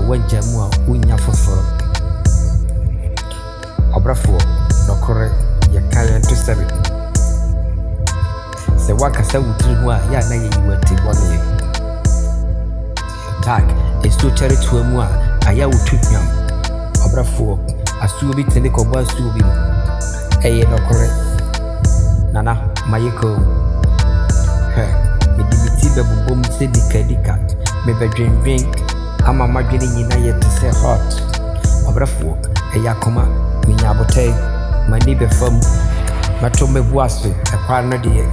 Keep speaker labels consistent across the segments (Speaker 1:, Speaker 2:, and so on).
Speaker 1: wanjamu a unya foforo obrafo nokore ya kaya tusere se wakasa wutiri ho a ya na ye yiwati bone tag esto chere tuamu a aya wututwam obrafo asuo bi tene ko ba asuo bi eye nokore nana mayeko medibiti bebubom se dikadika mebedwendwen ama madwene nyina yete se hot obrafo eya koma minyabote mani befam mato mebuaso ekwa no de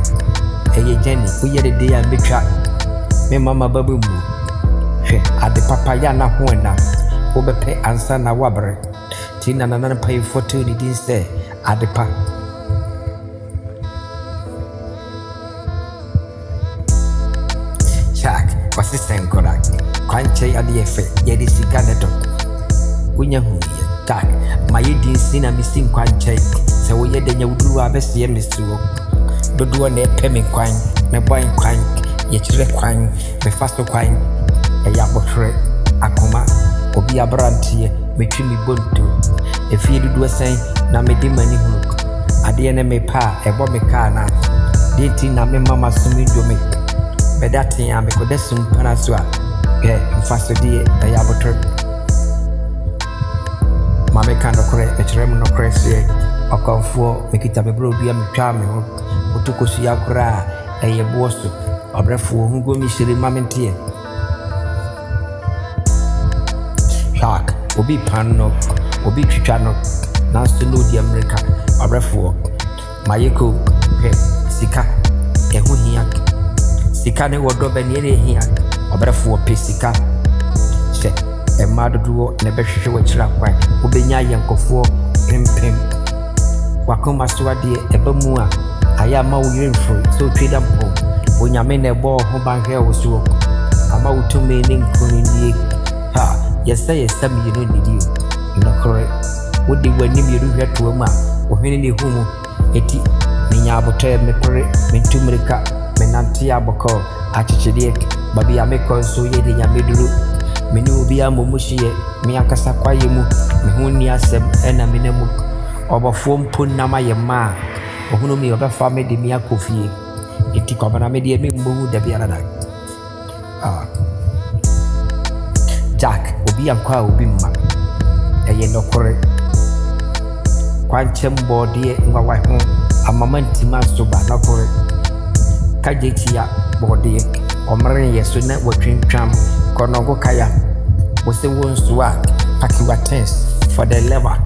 Speaker 1: eye jeni uye de ya metwa me mama babu mu hwe ade papa ya na ho na wo bepe ansa na wabre tina na pai foto ni din se ade pa chak wasi senkora kwanche ade efe ye di sika neto unya hu ye tak mayedi sina misin kwanche se wo ye de nyawduru abese ye misuo dodo na epe me kwan me boy kwan ye chire kwan me fasto kwan eya botre akoma obi abrantie metwi mi bonto efie dudu sen na me di mani hu ade ne me pa ebo me ka na deti na me mama sumi do me bedatin ya me kodesum pana so a mfaso die eya botre mame ka nokore echire mu nokore sie okonfo mekita me bro bia metwa me ho otokosu yakura eye boso obrefo hungo mi shiri mamentie Shark, obi panno, obi chichano, nasto no di America, obrefo, mayeko, sika, ehu hiak, sika ne wodobe ni hiak, obrefo pe sika, she, emado duo ne behwehwe wachira kwan, obenya yankofo pempem, wakoma swade ebamu a, aya ma wo yemfro, so tweda mpo, onyame ne bo ho banhwe wo so, ama wutume ne nkoni die, ha. Yes, I am you know need you know correct. What they were name you to a man or any humo eti minyabote me pere mentumrika menantia boko achichidie babi ameko so ye de nyameduru meni obi amomuhie me akasa kwaye mu me honi asem ena menemu obofo mpo nama ye ma ohunu mi obefa me de mi akofie eti kwabana me de me mbu da bia na Jack obi ankwa obi mma eye nokore kwanchem bodie ngwawa ho amamantima soba nokore kajetia bodie omre yeso na watwintwam konogo kaya wose wonso a pakiwa test for the lever